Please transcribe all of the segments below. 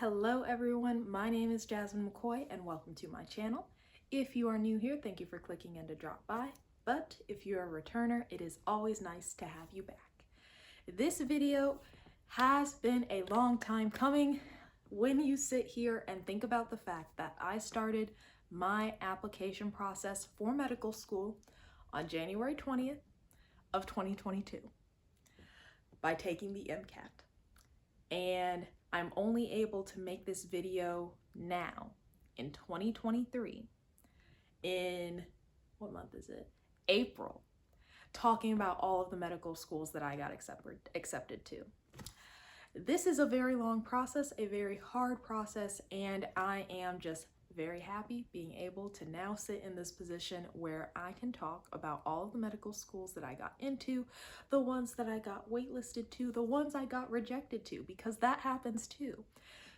Hello everyone, my name is Jasmine McCoy and welcome to my channel. If you are new here, thank you for clicking in to drop by, but if you're a returner, it is always nice to have you back. This video has been a long time coming. When you sit here and think about the fact that I started my application process for medical school on January 20th of 2022 by taking the MCAT, and I'm only able to make this video now in 2023 in, what month is it? April, talking about all of the medical schools that I got accepted to. This is a very long process, a very hard process, and I am just very happy being able to now sit in this position where I can talk about all of the medical schools that I got into, the ones that I got waitlisted to, the ones I got rejected to, because that happens too.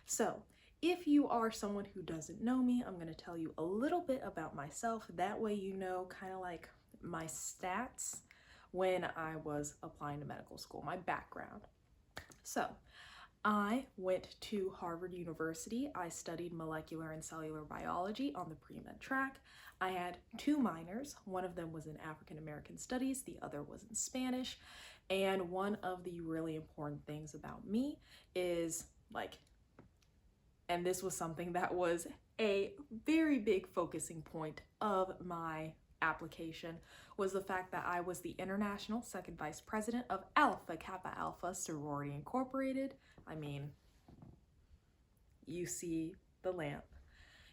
So if you are someone who doesn't know me, I'm going to tell you a little bit about myself. That way you know kind of like my stats when I was applying to medical school, my background. So I went to Harvard University. I studied molecular and cellular biology on the pre-med track. I had two minors. One of them was in African American studies, the other was in Spanish. And one of the really important things about me is and this was something that was a very big focusing point of my application, was the fact that I was the international second vice president of Alpha Kappa Alpha Sorority Incorporated. I mean, you see the lamp,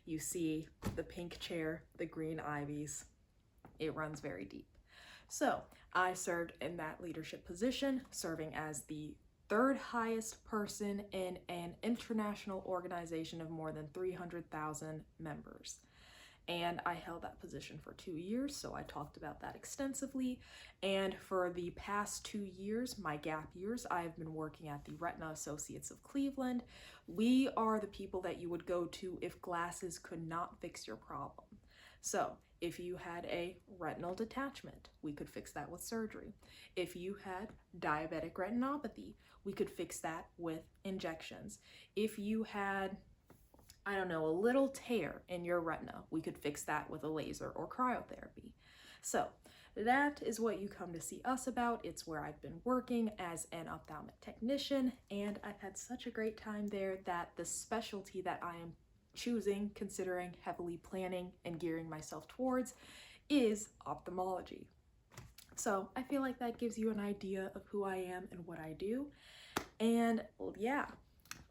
you see the pink chair, the green ivies. It runs very deep. So I served in that leadership position, serving as the third highest person in an international organization of more than 300,000 members. And I held that position for 2 years, so I talked about that extensively. And for the past 2 years, my gap years, I've been working at the Retina Associates of Cleveland. We are the people that you would go to if glasses could not fix your problem. So if you had a retinal detachment, we could fix that with surgery. If you had diabetic retinopathy, we could fix that with injections. If you had, I don't know, a little tear in your retina, we could fix that with a laser or cryotherapy. So that is what you come to see us about. It's where I've been working as an ophthalmic technician, and I've had such a great time there that the specialty that I am choosing, considering heavily planning and gearing myself towards, is ophthalmology. So I feel like that gives you an idea of who I am and what I do. And yeah,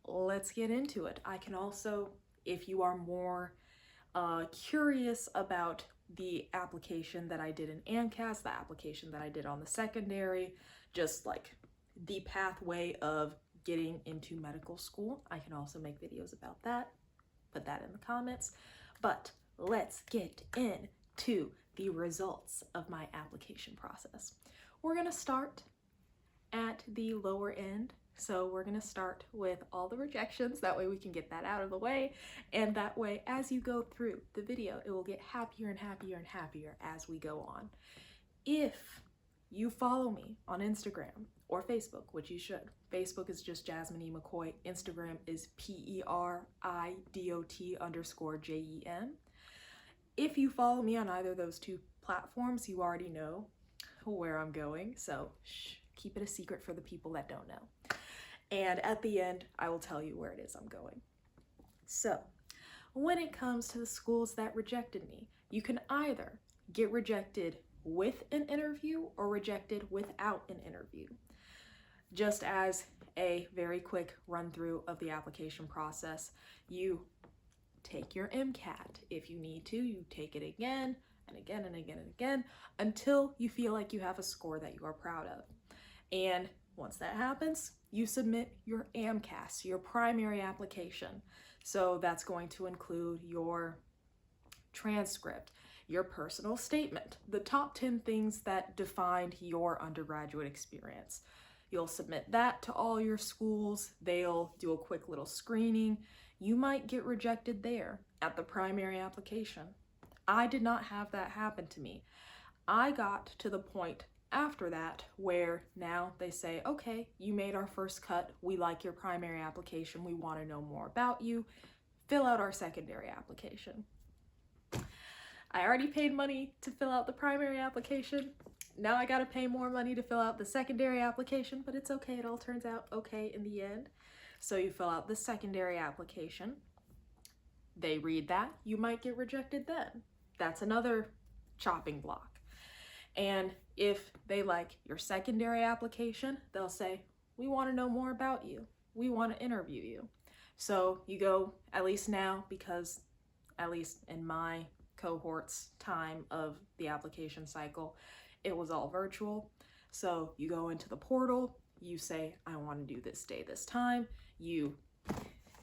let's get into it. I can also, if you are more curious about the application that I did in AMCAS, the application that I did on the secondary, just like the pathway of getting into medical school, I can also make videos about that. Put that in the comments. But let's get into the results of my application process. We're going to start at the lower end. So we're going to start with all the rejections. That way we can get that out of the way. And that way, as you go through the video, it will get happier and happier and happier as we go on. If you follow me on Instagram or Facebook, which you should. Facebook is just Jasmine E. McCoy. Instagram is PERIDOT_JEM. If you follow me on either of those two platforms, you already know where I'm going. So keep it a secret for the people that don't know. And at the end, I will tell you where it is I'm going. So when it comes to the schools that rejected me, you can either get rejected with an interview or rejected without an interview. Just as a very quick run through of the application process, you take your MCAT. If you need to, you take it again and again and again and again until you feel like you have a score that you are proud of. And once that happens, you submit your AMCAS, your primary application. So that's going to include your transcript, your personal statement, the top 10 things that defined your undergraduate experience. You'll submit that to all your schools. They'll do a quick little screening. You might get rejected there at the primary application. I did not have that happen to me. I got to the point after that, where now they say, okay, you made our first cut. We like your primary application. We want to know more about you. Fill out our secondary application. I already paid money to fill out the primary application. Now I gotta pay more money to fill out the secondary application, but it's okay. It all turns out okay in the end. So you fill out the secondary application. They read that. You might get rejected then. That's another chopping block. And if they like your secondary application, they'll say, we want to know more about you. We want to interview you. So you go, at least now, because at least in my cohort's time of the application cycle, it was all virtual. So you go into the portal, you say, I want to do this day, this time. You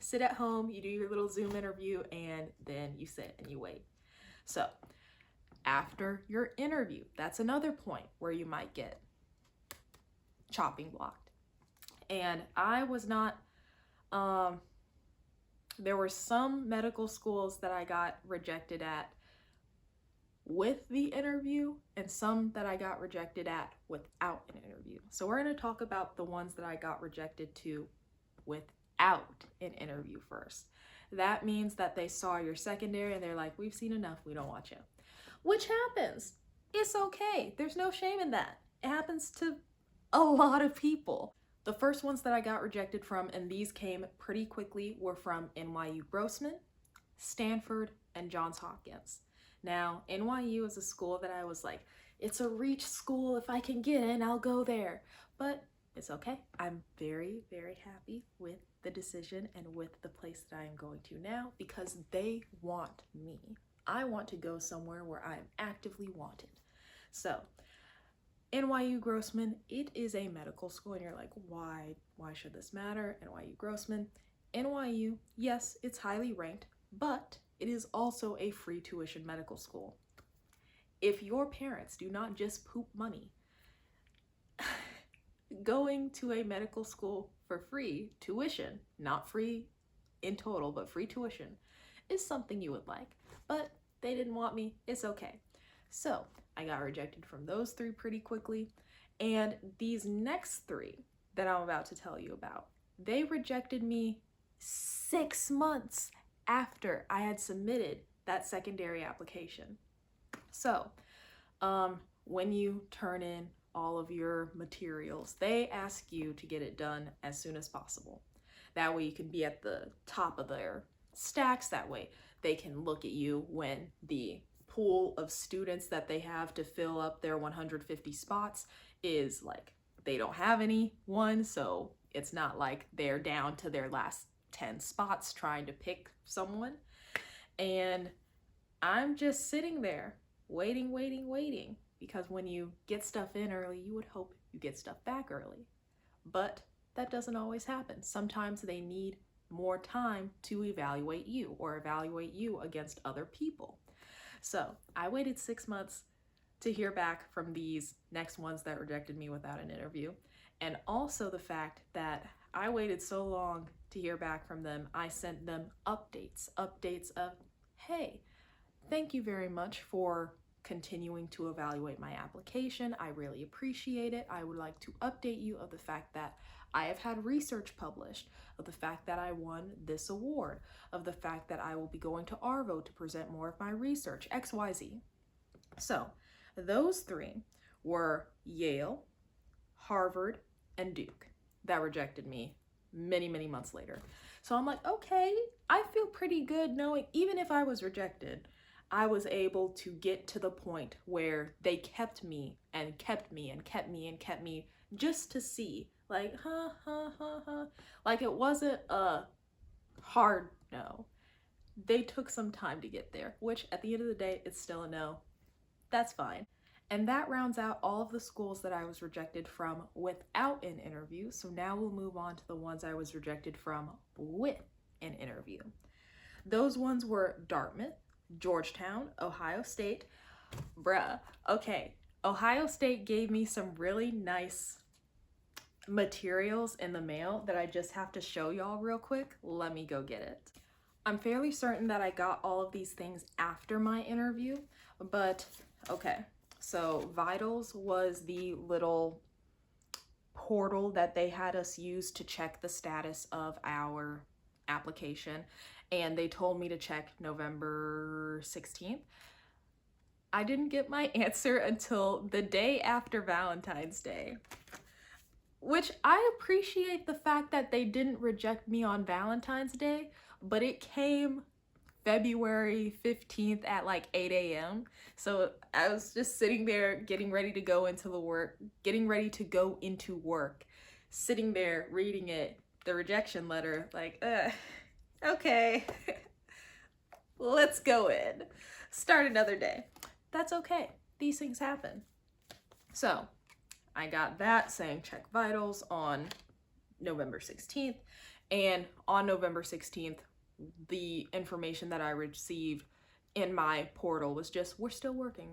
sit at home, you do your little Zoom interview, and then you sit and you wait. So after your interview, that's another point where you might get chopping blocked. And I was not, there were some medical schools that I got rejected at with the interview and some that I got rejected at without an interview. So we're going to talk about the ones that I got rejected to without an interview first. That means that they saw your secondary and they're like, we've seen enough, we don't want you. Which happens. It's okay. There's no shame in that. It happens to a lot of people. The first ones that I got rejected from, and these came pretty quickly, were from NYU Grossman, Stanford, and Johns Hopkins. Now, NYU is a school that I was like, it's a reach school. If I can get in, I'll go there. But it's okay. I'm very, very happy with the decision and with the place that I am going to now because they want me. I want to go somewhere where I am actively wanted. So, NYU Grossman, it is a medical school, and you're like, why should this matter? NYU Grossman. NYU, yes, it's highly ranked, but it is also a free tuition medical school. If your parents do not just poop money, going to a medical school for free tuition, not free in total, but free tuition, is something you would like. But they didn't want me, it's okay. So I got rejected from those three pretty quickly. And these next three that I'm about to tell you about, they rejected me 6 months after I had submitted that secondary application. So when you turn in all of your materials, they ask you to get it done as soon as possible. That way you can be at the top of their stacks. That way they can look at you when the pool of students that they have to fill up their 150 spots is like, they don't have anyone, so it's not like they're down to their last 10 spots trying to pick someone. And I'm just sitting there waiting, because when you get stuff in early, you would hope you get stuff back early. But that doesn't always happen. Sometimes they need more time to evaluate you or evaluate you against other people. So I waited 6 months to hear back from these next ones that rejected me without an interview. And also the fact that I waited so long to hear back from them, I sent them updates of, hey, thank you very much for continuing to evaluate my application. I really appreciate it. I would like to update you of the fact that I have had research published, of the fact that I won this award, of the fact that I will be going to ARVO to present more of my research, XYZ. So those three were Yale, Harvard, and Duke that rejected me many months later. So I'm like, okay, I feel pretty good knowing even if I was rejected, I was able to get to the point where they kept me and kept me and kept me and kept me just to see, like, like it wasn't a hard no. They took some time to get there, which at the end of the day, it's still a no. That's fine. And that rounds out all of the schools that I was rejected from without an interview. So now we'll move on to the ones I was rejected from with an interview. Those ones were Dartmouth, Georgetown, Ohio State. Bruh, okay. Ohio State gave me some really nice materials in the mail that I just have to show y'all real quick. Let me go get it. I'm fairly certain that I got all of these things after my interview, but okay. So Vitals was the little portal that they had us use to check the status of our application, and they told me to check November 16th. I didn't get my answer until the day after Valentine's Day, which I appreciate the fact that they didn't reject me on Valentine's Day, but it came February 15th at like 8 a.m. So I was just sitting there getting ready to go into work, sitting there reading it, the rejection letter, like, okay, let's go in, start another day. That's okay. These things happen. So I got that saying check vitals on November 16th. And on November 16th, the information that I received in my portal was just, we're still working.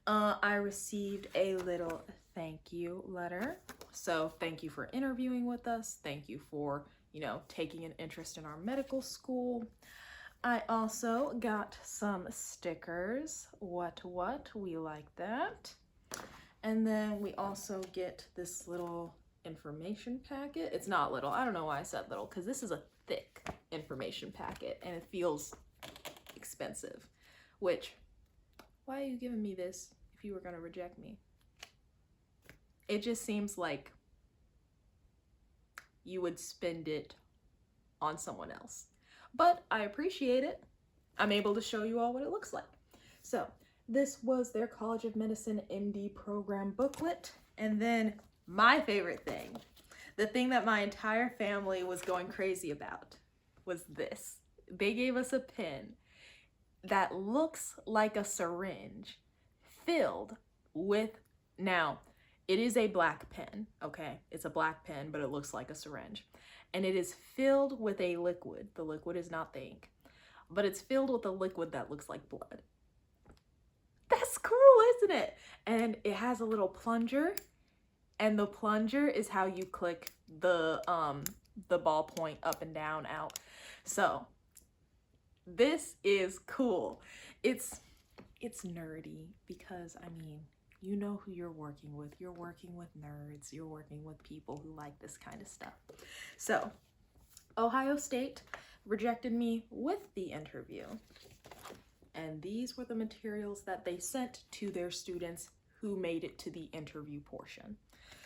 I received a little thank you letter. So thank you for interviewing with us. Thank you for, taking an interest in our medical school. I also got some stickers. What, we like that. And then we also get this little information packet. It's not little. I don't know why I said little, because this is a thick information packet and it feels expensive. Which, why are you giving me this if you were going to reject me? It just seems like you would spend it on someone else. But I appreciate it. I'm able to show you all what it looks like. So this was their College of Medicine MD program booklet. And then my favorite thing, the thing that my entire family was going crazy about, was this. They gave us a pen that looks like a syringe filled with, now it is a black pen, okay? It's a black pen, but it looks like a syringe. And it is filled with a liquid. The liquid is not the ink, but it's filled with a liquid that looks like blood. That's cool, isn't it? And it has a little plunger, and the plunger is how you click the ballpoint up and down out. So this is cool. It's nerdy because, I mean, you know who you're working with. You're working with nerds. You're working with people who like this kind of stuff. So Ohio State rejected me with the interview. And these were the materials that they sent to their students who made it to the interview portion.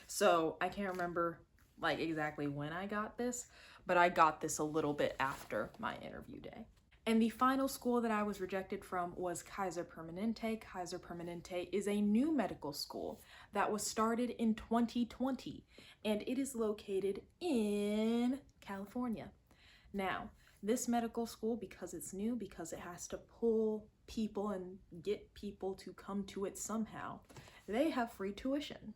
So I can't remember like exactly when I got this, but I got this a little bit after my interview day. And the final school that I was rejected from was Kaiser Permanente. Kaiser Permanente is a new medical school that was started in 2020, and it is located in California. Now, this medical school, because it's new, because it has to pull people and get people to come to it somehow, they have free tuition.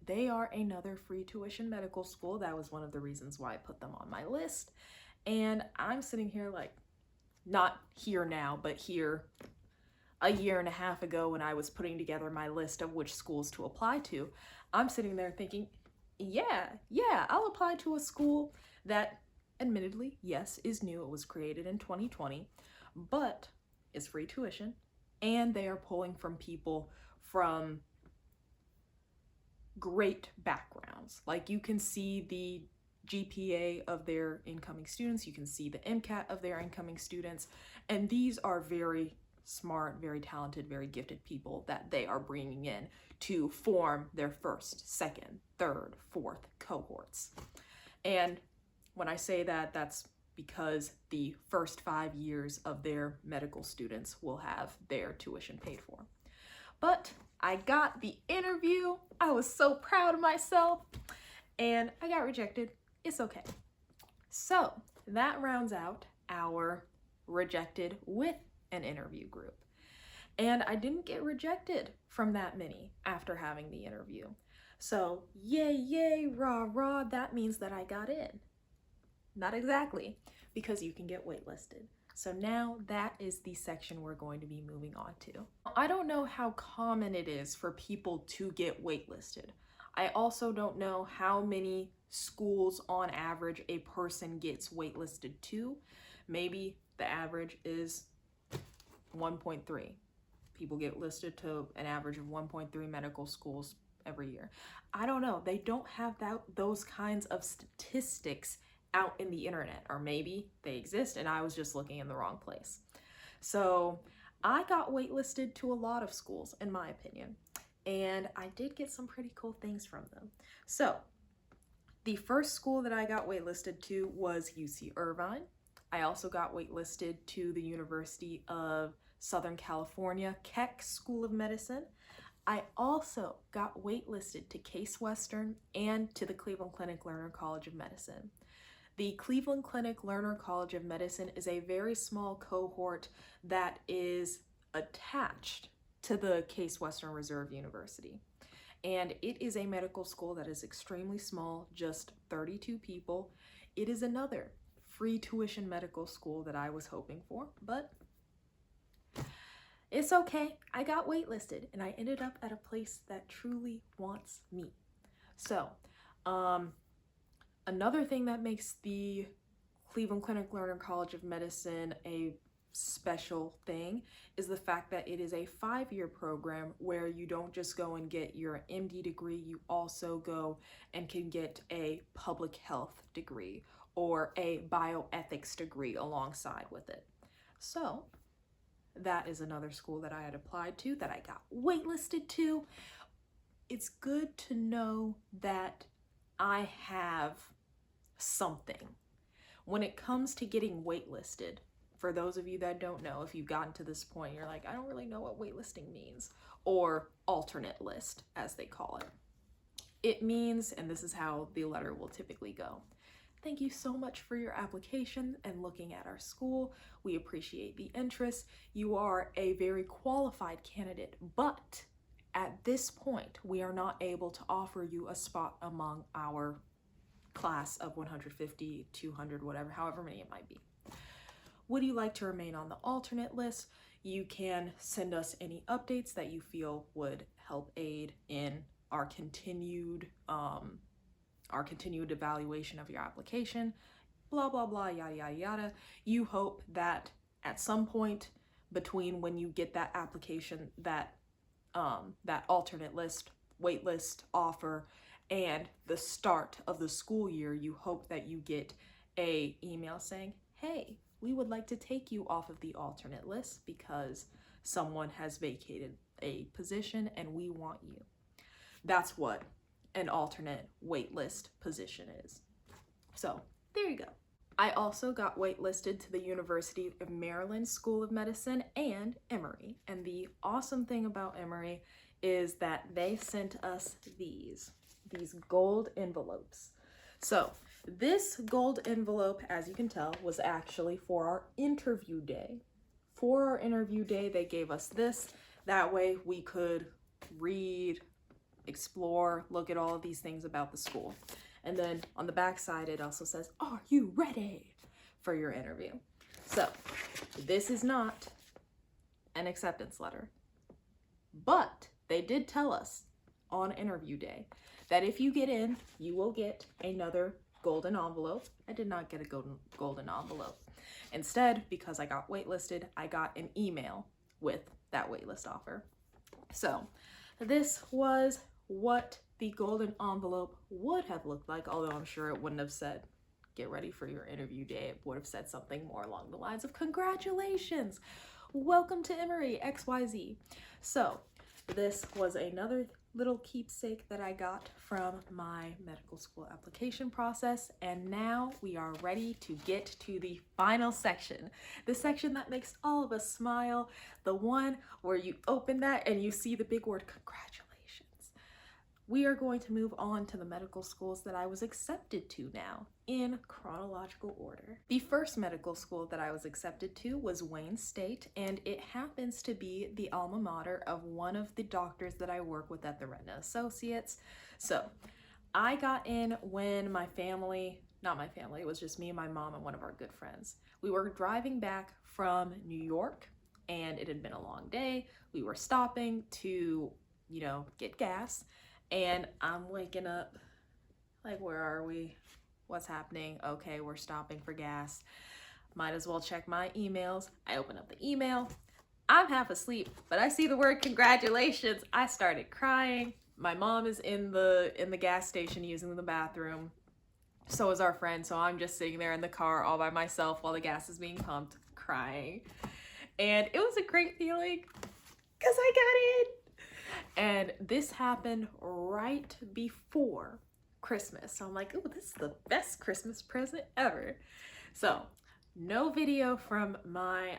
They are another free tuition medical school. That was one of the reasons why I put them on my list. And I'm sitting here like, not here now, but here a year and a half ago when I was putting together my list of which schools to apply to, I'm sitting there thinking, yeah, I'll apply to a school that admittedly, yes, is new. It was created in 2020, but is free tuition, and they are pulling from people from great backgrounds. Like, you can see the GPA of their incoming students, you can see the MCAT of their incoming students, and these are very smart, very talented, very gifted people that they are bringing in to form their first, second, third, fourth cohorts. And when I say that, that's because the first 5 years of their medical students will have their tuition paid for. But I got the interview. I was so proud of myself, and I got rejected. It's okay. So that rounds out our rejected with an interview group. And I didn't get rejected from that many after having the interview. So yay, rah, that means that I got in. Not exactly, because you can get waitlisted. So now that is the section we're going to be moving on to. I don't know how common it is for people to get waitlisted. I also don't know how many schools on average a person gets waitlisted to. Maybe the average is 1.3. People get listed to an average of 1.3 medical schools every year. I don't know. They don't have those kinds of statistics out in the internet, or maybe they exist and I was just looking in the wrong place. So I got waitlisted to a lot of schools, in my opinion, and I did get some pretty cool things from them. So the first school that I got waitlisted to was UC Irvine. I also got waitlisted to the University of Southern California Keck School of Medicine. I also got waitlisted to Case Western and to the Cleveland Clinic Lerner College of Medicine. The Cleveland Clinic Lerner College of Medicine is a very small cohort that is attached to the Case Western Reserve University. And it is a medical school that is extremely small, just 32 people. It is another free tuition medical school that I was hoping for, but it's okay. I got waitlisted and I ended up at a place that truly wants me. So, another thing that makes the Cleveland Clinic Lerner College of Medicine a special thing is the fact that it is a 5-year program where you don't just go and get your MD degree, you also go and can get a public health degree or a bioethics degree alongside with it. So that is another school that I had applied to that I got waitlisted to. It's good to know that I have something. When it comes to getting waitlisted, for those of you that don't know, if you've gotten to this point, you're like, I don't really know what waitlisting means, or alternate list, as they call it. It means, and this is how the letter will typically go, thank you so much for your application and looking at our school. We appreciate the interest. You are a very qualified candidate, but at this point, we are not able to offer you a spot among our class of 150, 200, whatever, however many it might be. Would you like to remain on the alternate list? You can send us any updates that you feel would help aid in our continued evaluation of your application, blah, blah, blah, yada, yada, yada. You hope that at some point between when you get that application, that alternate list, wait list offer, and the start of the school year, you hope that you get a email saying, hey, we would like to take you off of the alternate list because someone has vacated a position and we want you. That's what an alternate waitlist position is. So there you go. I also got waitlisted to the University of Maryland School of Medicine and Emory. And the awesome thing about Emory is that they sent us these gold envelopes. So this gold envelope, as you can tell, was actually for our interview day. For our interview day, they gave us this. That way we could read, explore, look at all of these things about the school. And then on the back side, it also says, are you ready for your interview? So this is not an acceptance letter, but they did tell us on interview day that if you get in, you will get another golden envelope. I did not get a golden envelope. Instead, because I got waitlisted, I got an email with that waitlist offer. So this was what the golden envelope would have looked like, although I'm sure it wouldn't have said, get ready for your interview day. It would have said something more along the lines of, congratulations, welcome to Emory XYZ. So this was another little keepsake that I got from my medical school application process, and now we are ready to get to the final section, the section that makes all of us smile, the one where you open that and you see the big word congratulations. We are going to move on to the medical schools that I was accepted to now in chronological order. The first medical school that I was accepted to was Wayne State, and it happens to be the alma mater of one of the doctors that I work with at the Retina Associates. So I got in when my family, not my family, it was just me and my mom and one of our good friends. We were driving back from New York and it had been a long day. We were stopping to, get gas. And I'm waking up, like, where are we? What's happening? Okay, we're stopping for gas. Might as well check my emails. I open up the email. I'm half asleep, but I see the word congratulations. I started crying. My mom is in the gas station using the bathroom. So is our friend. So I'm just sitting there in the car all by myself while the gas is being pumped, crying. And it was a great feeling because I got in. And this happened right before Christmas. So I'm like, oh, this is the best Christmas present ever. So no video from my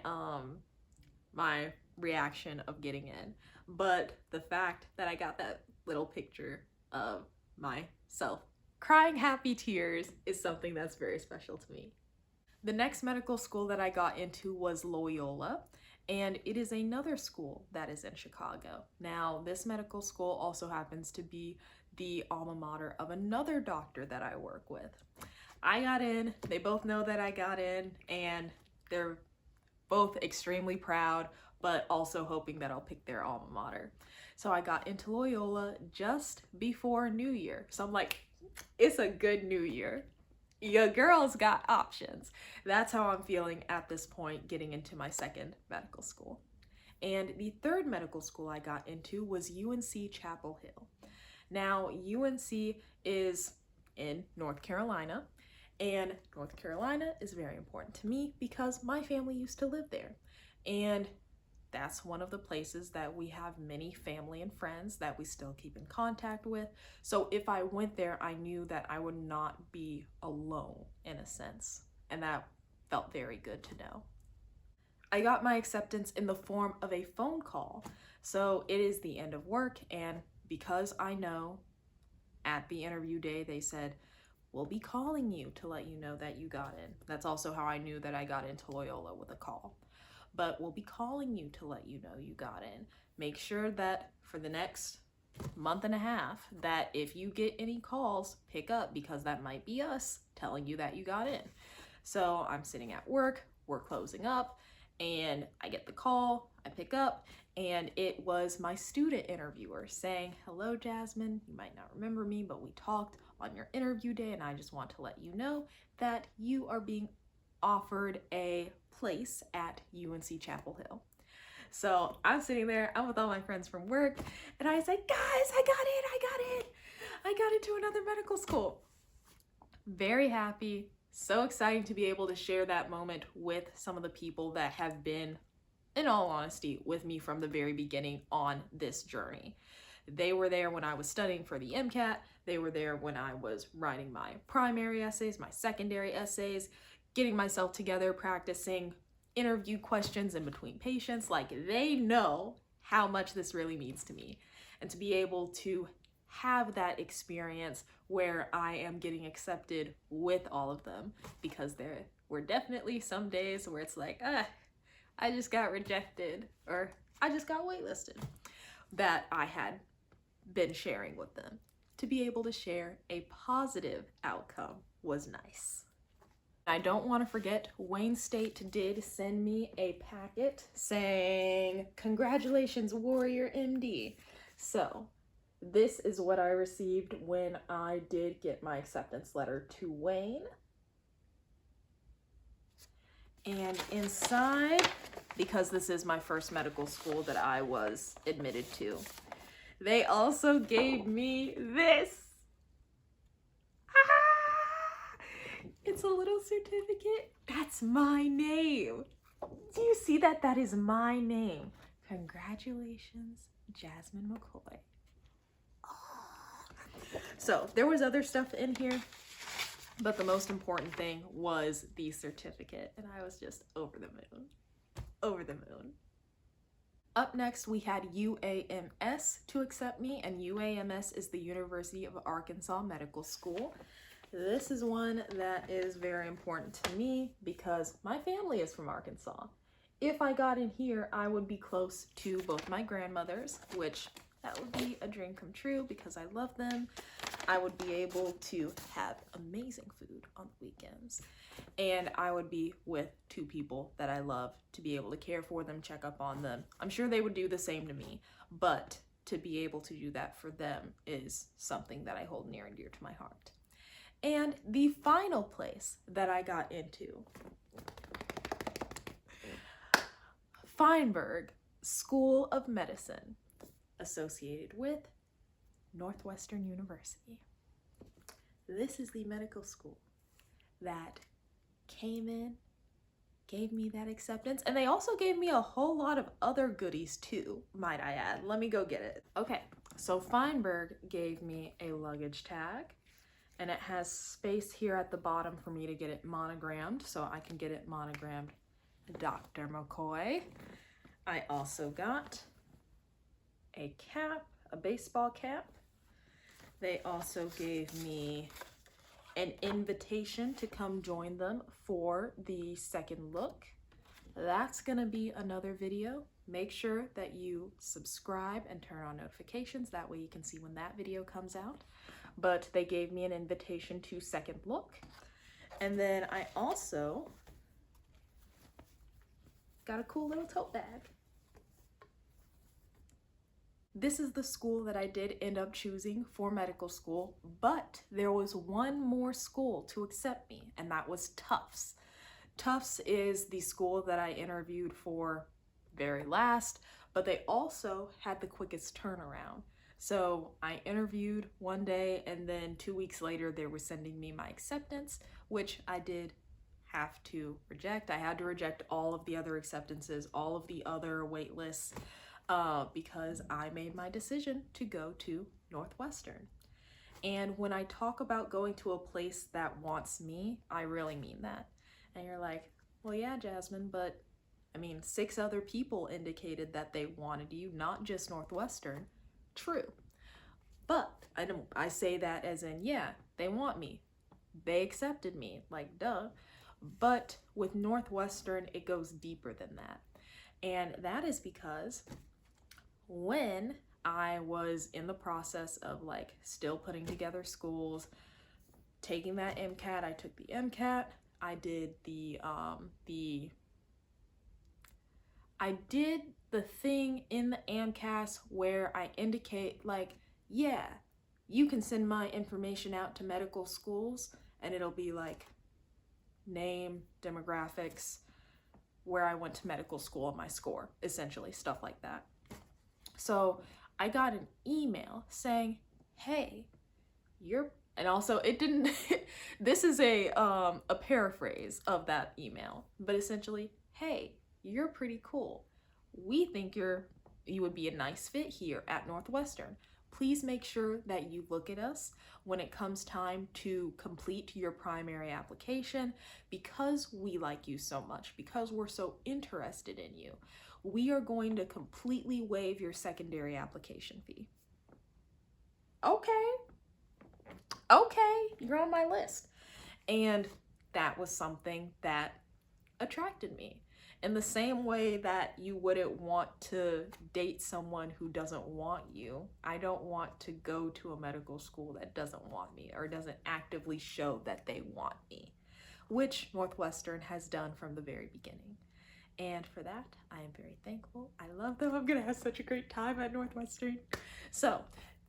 reaction of getting in, but the fact that I got that little picture of myself crying happy tears is something that's very special to me. The next medical school that I got into was Loyola, and it is another school that is in Chicago. Now, this medical school also happens to be the alma mater of another doctor that I work with. I got in, they both know that I got in, and they're both extremely proud, but also hoping that I'll pick their alma mater. So I got into Loyola just before New Year. So I'm like, it's a good New Year. Your girl's got options. That's how I'm feeling at this point, getting into my second medical school. And the third medical school I got into was UNC Chapel Hill. Now, UNC is in North Carolina, and North Carolina is very important to me because my family used to live there. And that's one of the places that we have many family and friends that we still keep in contact with. So if I went there, I knew that I would not be alone in a sense. And that felt very good to know. I got my acceptance in the form of a phone call. So it is the end of work, and because I know at the interview day they said, we'll be calling you to let you know that you got in. That's also how I knew that I got into Loyola, with a call. But we'll be calling you to let you know you got in. Make sure that for the next month and a half, that if you get any calls, pick up, because that might be us telling you that you got in. So I'm sitting at work, we're closing up, and I get the call, I pick up, and it was my student interviewer saying, hello, Jasmine, you might not remember me, but we talked on your interview day, and I just want to let you know that you are being offered a place at UNC Chapel Hill. So I'm sitting there, I'm with all my friends from work, and I say, guys, I got into another medical school. Very happy, so exciting to be able to share that moment with some of the people that have been, in all honesty, with me from the very beginning on this journey. They were there when I was studying for the MCAT, they were there when I was writing my primary essays, my secondary essays, getting myself together, practicing interview questions in between patients. Like, they know how much this really means to me. And to be able to have that experience where I am getting accepted with all of them, because there were definitely some days where it's like, I just got rejected, or I just got waitlisted, that I had been sharing with them. To be able to share a positive outcome was nice. I don't want to forget, Wayne State did send me a packet saying, congratulations, Warrior MD. So this is what I received when I did get my acceptance letter to Wayne. And inside, because this is my first medical school that I was admitted to, they also gave me this. It's a little certificate. That's my name. Do you see that? That is my name. Congratulations, Jasmine McCoy. Oh. So there was other stuff in here, but the most important thing was the certificate, and I was just over the moon. Over the moon. Up next, we had UAMS to accept me, and UAMS is the University of Arkansas Medical School. This is one that is very important to me because my family is from Arkansas. If I got in here, I would be close to both my grandmothers, which that would be a dream come true because I love them. I would be able to have amazing food on the weekends. And I would be with two people that I love, to be able to care for them, check up on them. I'm sure they would do the same to me, but to be able to do that for them is something that I hold near and dear to my heart. And the final place that I got into, Feinberg School of Medicine, associated with Northwestern University. This is the medical school that came in, gave me that acceptance, and they also gave me a whole lot of other goodies too, might I add. Let me go get it. Okay, so Feinberg gave me a luggage tag, and it has space here at the bottom for me to get it monogrammed, so I can get it monogrammed Dr. McCoy. I also got a cap, a baseball cap. They also gave me an invitation to come join them for the second look. That's gonna be another video. Make sure that you subscribe and turn on notifications. That way you can see when that video comes out. But they gave me an invitation to second look. And then I also got a cool little tote bag. This is the school that I did end up choosing for medical school, but there was one more school to accept me, and that was Tufts. Tufts is the school that I interviewed for very last, but they also had the quickest turnaround. So I interviewed one day, and then 2 weeks later they were sending me my acceptance, which I did have to reject. I had to reject all of the other acceptances, all of the other wait lists, because I made my decision to go to Northwestern. And when I talk about going to a place that wants me, I really mean that. And you're like, well, yeah, Jasmine, but I mean, 6 other people indicated that they wanted you, not just Northwestern. True. But I say that as in, yeah, they want me. They accepted me, like, duh. But with Northwestern, it goes deeper than that. And that is because when I was in the process of like still putting together schools, taking that MCAT, I took the MCAT, I did I did the thing in the AMCAS where I indicate like, yeah, you can send my information out to medical schools, and it'll be like name, demographics, where I went to medical school, and my score, essentially, stuff like that. So I got an email saying, hey, and also it didn't, this is a paraphrase of that email, but essentially, hey, you're pretty cool. We think you would be a nice fit here at Northwestern. Please make sure that you look at us when it comes time to complete your primary application, because we like you so much, because we're so interested in you. We are going to completely waive your secondary application fee. Okay, you're on my list. And that was something that attracted me. In the same way that you wouldn't want to date someone who doesn't want you, I don't want to go to a medical school that doesn't want me or doesn't actively show that they want me, which Northwestern has done from the very beginning. And for that, I am very thankful. I love them. I'm gonna have such a great time at Northwestern. So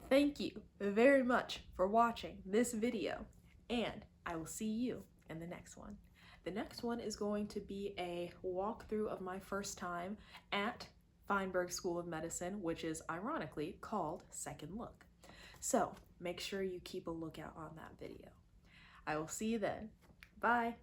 thank you very much for watching this video, and I will see you in the next one. The next one is going to be a walkthrough of my first time at Feinberg School of Medicine, which is ironically called Second Look. So make sure you keep a lookout on that video. I will see you then. Bye.